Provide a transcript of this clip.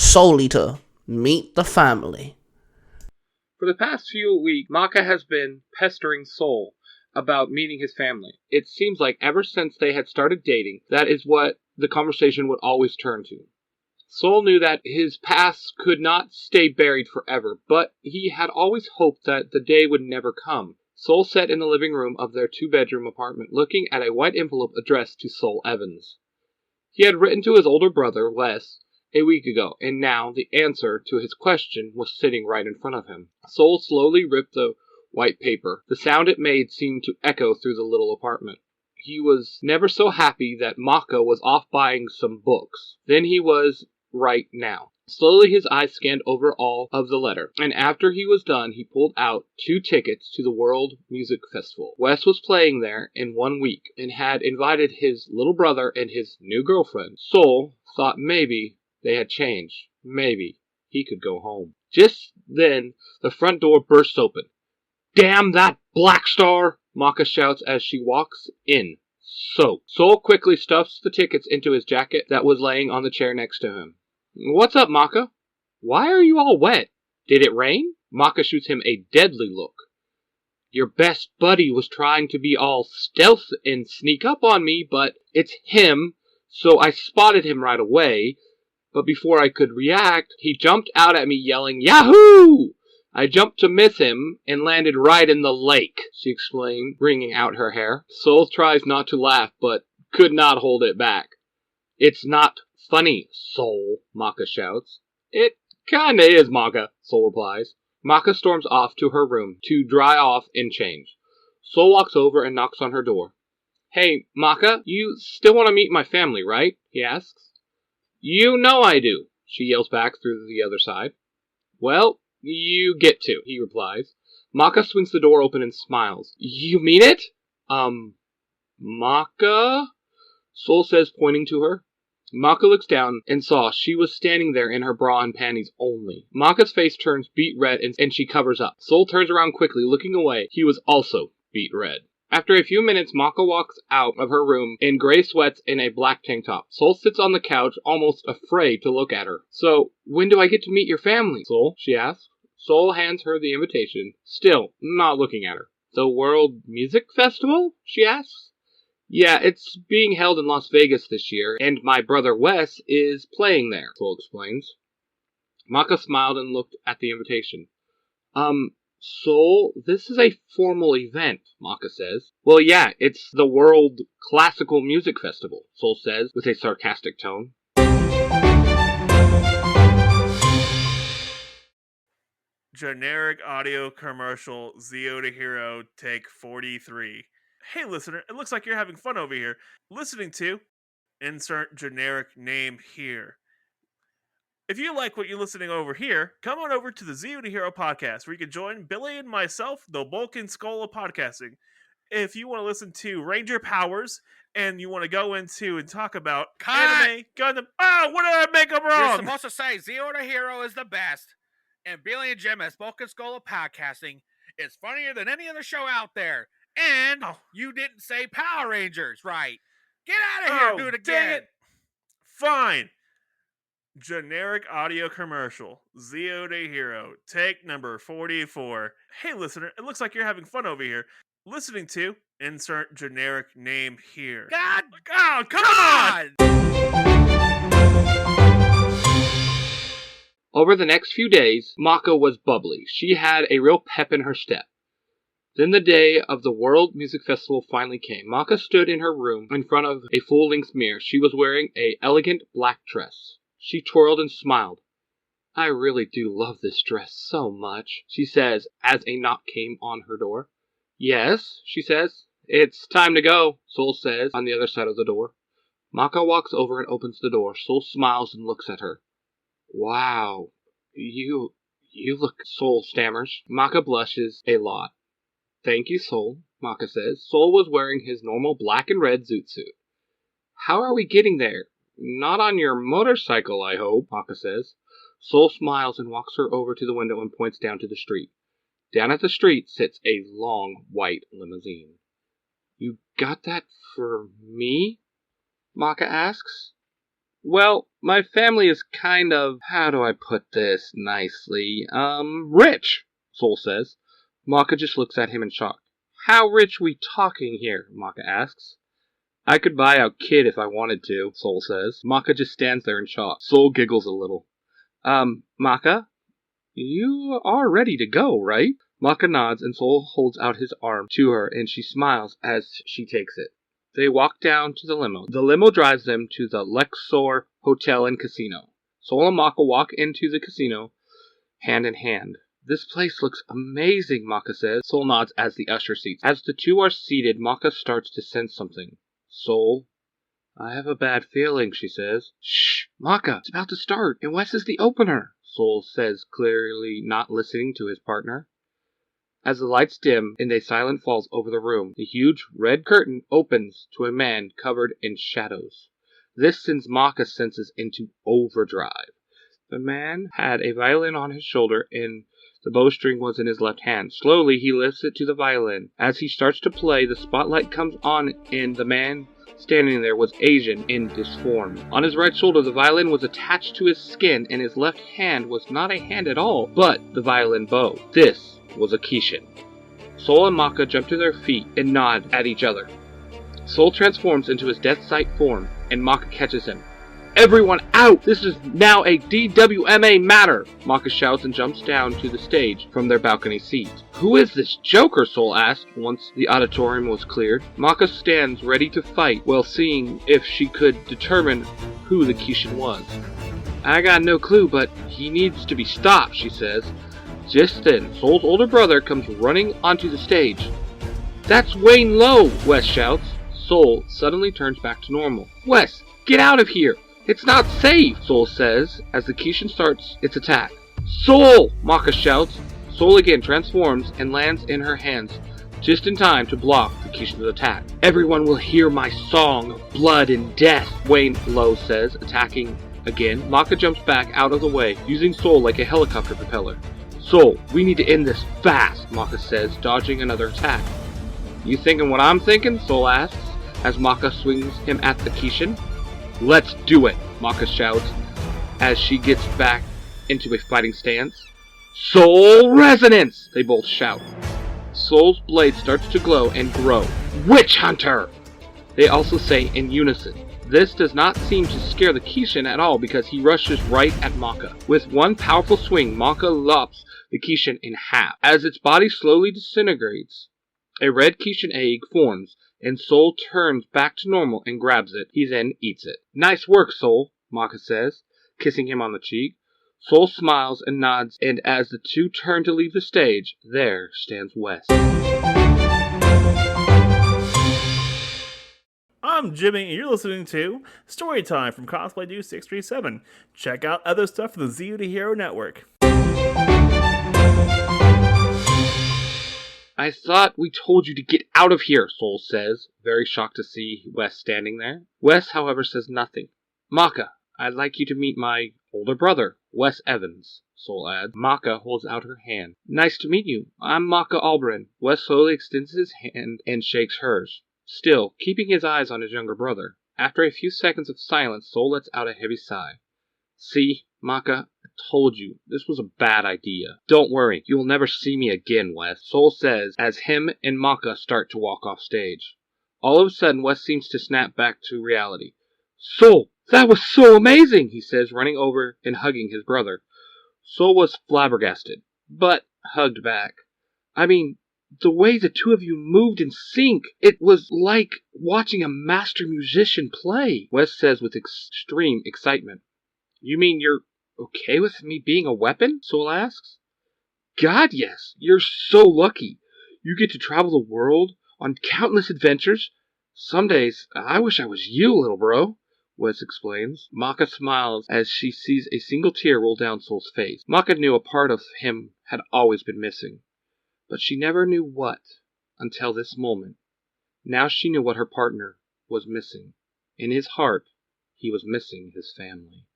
solely to meet the family. For the past few weeks, Maka has been pestering Soul about meeting his family. It seems like ever since they had started dating, that is what the conversation would always turn to. Soul knew that his past could not stay buried forever, but he had always hoped that the day would never come. Soul sat in the living room of their two-bedroom apartment, looking at a white envelope addressed to Soul Evans. He had written to his older brother, Wes, a week ago, and now the answer to his question was sitting right in front of him. Soul slowly ripped the white paper. The sound it made seemed to echo through the little apartment. He was never so happy that Maka was off buying some books than he was right now. Slowly his eyes scanned over all of the letter, and after he was done, he pulled out 2 tickets to the World Music Festival. Wes was playing there in 1 week, and had invited his little brother and his new girlfriend. Soul thought maybe they had changed. Maybe he could go home. Just then, the front door bursts open. "Damn that Black Star!" Maka shouts as she walks in. Soul quickly stuffs the tickets into his jacket that was laying on the chair next to him. "What's up, Maka? Why are you all wet? Did it rain?" Maka shoots him a deadly look. "Your best buddy was trying to be all stealth and sneak up on me, but it's him, so I spotted him right away. But before I could react, he jumped out at me yelling, 'Yahoo!' I jumped to miss him and landed right in the lake," she explained, wringing out her hair. Soul tries not to laugh, but could not hold it back. "It's not funny, Soul," Maka shouts. "It kinda is, Maka," Soul replies. Maka storms off to her room to dry off and change. Soul walks over and knocks on her door. "Hey, Maka, you still want to meet my family, right?" he asks. "You know I do," she yells back through the other side. "Well, you get to," he replies. Maka swings the door open and smiles. "You mean it?" Maka? Soul says, pointing to her. Maka looks down and saw she was standing there in her bra and panties only. Maka's face turns beet red and she covers up. Soul turns around quickly, looking away. He was also beet red. After a few minutes, Maka walks out of her room in gray sweats and a black tank top. Soul sits on the couch, almost afraid to look at her. "So, when do I get to meet your family, Soul?" she asks. Soul hands her the invitation, still not looking at her. "The World Music Festival?" she asks. "Yeah, it's being held in Las Vegas this year, and my brother Wes is playing there," Soul explains. Maka smiled and looked at the invitation. Soul, this is a formal event," Maka says. "Well, yeah, it's the World Classical Music Festival," Soul says with a sarcastic tone. Generic audio commercial, Zio to Hero, take 43. Hey listener, it looks like you're having fun over here. Listening to insert generic name here. If you like what you're listening over here, come on over to the Zio to Hero podcast, where you can join Billy and myself, the bulk and skull of podcasting. If you want to listen to Ranger Powers, and you want to go into and talk about anime, Gundam... Oh, what did I make up wrong? You're supposed to say Zio to Hero is the best, and Billy and Jim as bulk and skull of podcasting is funnier than any other show out there. And you didn't say Power Rangers, right? Get out of here, do it again. Dang it. Fine. Generic audio commercial, Zio to Hero, take number 44. Hey listener, it looks like you're having fun over here. Listening to insert generic name here. God! Oh, come on! Over the next few days, Maka was bubbly. She had a real pep in her step. Then the day of the World Music Festival finally came. Maka stood in her room in front of a full-length mirror. She was wearing an elegant black dress. She twirled and smiled. "I really do love this dress so much," she says as a knock came on her door. "Yes," she says. "It's time to go," Soul says on the other side of the door. Maka walks over and opens the door. Soul smiles and looks at her. "Wow, you look," Soul stammers. Maka blushes a lot. "Thank you, Soul," Maka says. Soul was wearing his normal black and red zoot suit. "How are we getting there? Not on your motorcycle, I hope," Maka says. Soul smiles and walks her over to the window and points down to the street. Down at the street sits a long white limousine. "You got that for me?" Maka asks. Well, my family is kind of, how do I put this nicely, rich, Soul says. Maka just looks at him in shock. How rich we talking here? Maka asks. I could buy out Kid if I wanted to, Soul says. Maka just stands there in shock. Soul giggles a little. Maka? You are ready to go, right? Maka nods and Soul holds out his arm to her and she smiles as she takes it. They walk down to the limo. The limo drives them to the Lexor Hotel and Casino. Soul and Maka walk into the casino hand in hand. This place looks amazing, Maka says. Soul nods as the usher seats. As the two are seated, Maka starts to sense something. Soul, I have a bad feeling, she says. Shh, Maka, it's about to start, and Wes is the opener, Soul says, clearly not listening to his partner. As the lights dim and a silence falls over the room, the huge red curtain opens to a man covered in shadows. This sends Maka's senses into overdrive. The man had a violin on his shoulder and the bowstring was in his left hand. Slowly he lifts it to the violin. As he starts to play, the spotlight comes on and the man standing there was Asian in disform. On his right shoulder, the violin was attached to his skin and his left hand was not a hand at all, but the violin bow. This was a Kishin. Soul and Maka jump to their feet and nod at each other. Soul transforms into his death sight form and Maka catches him. Everyone out! This is now a DWMA matter! Maka shouts and jumps down to the stage from their balcony seats. Who is this Joker? Soul asked once the auditorium was cleared. Maka stands ready to fight while seeing if she could determine who the Kishin was. I got no clue, but he needs to be stopped, she says. Just then, Soul's older brother comes running onto the stage. That's Wayne Lowe, Wes shouts. Soul suddenly turns back to normal. Wes, get out of here! It's not safe, Soul says, as the Kishin starts its attack. Soul! Maka shouts. Soul again transforms and lands in her hands, just in time to block the Kishin's attack. Everyone will hear my song of blood and death, Wayne Lowe says, attacking again. Maka jumps back out of the way, using Soul like a helicopter propeller. Soul, we need to end this fast, Maka says, dodging another attack. You thinking what I'm thinking? Soul asks, as Maka swings him at the Kishin. Let's do it, Maka shouts, as she gets back into a fighting stance. Soul Resonance! They both shout. Soul's blade starts to glow and grow. Witch Hunter! They also say in unison. This does not seem to scare the Kishin at all because he rushes right at Maka. With one powerful swing, Maka lops the Kishin in half. As its body slowly disintegrates, a red Kishin egg forms, and Soul turns back to normal and grabs it. He then eats it. Nice work, Soul, Maka says, kissing him on the cheek. Soul smiles and nods, and as the two turn to leave the stage, there stands Wes. I'm Jimmy, and you're listening to Storytime from Cosplay News 637. Check out other stuff from the Zio to Hero Network. I thought we told you to get out of here, Soul says, very shocked to see Wes standing there. Wes, however, says nothing. Maka, I'd like you to meet my older brother, Wes Evans, Soul adds. Maka holds out her hand. Nice to meet you. I'm Maka Albrin. Wes slowly extends his hand and shakes hers, still keeping his eyes on his younger brother. After a few seconds of silence, Soul lets out a heavy sigh. See, Maka, I told you, this was a bad idea. Don't worry, you will never see me again, Wes, Soul says as him and Maka start to walk off stage. All of a sudden, Wes seems to snap back to reality. Soul, that was so amazing, he says, running over and hugging his brother. Soul was flabbergasted, but hugged back. I mean, the way the two of you moved in sync, it was like watching a master musician play, Wes says with extreme excitement. You mean you're okay with me being a weapon? Soul asks. God, yes. You're so lucky. You get to travel the world on countless adventures. Some days, I wish I was you, little bro, Wes explains. Maka smiles as she sees a single tear roll down Soul's face. Maka knew a part of him had always been missing, but she never knew what until this moment. Now she knew what her partner was missing. In his heart, he was missing his family.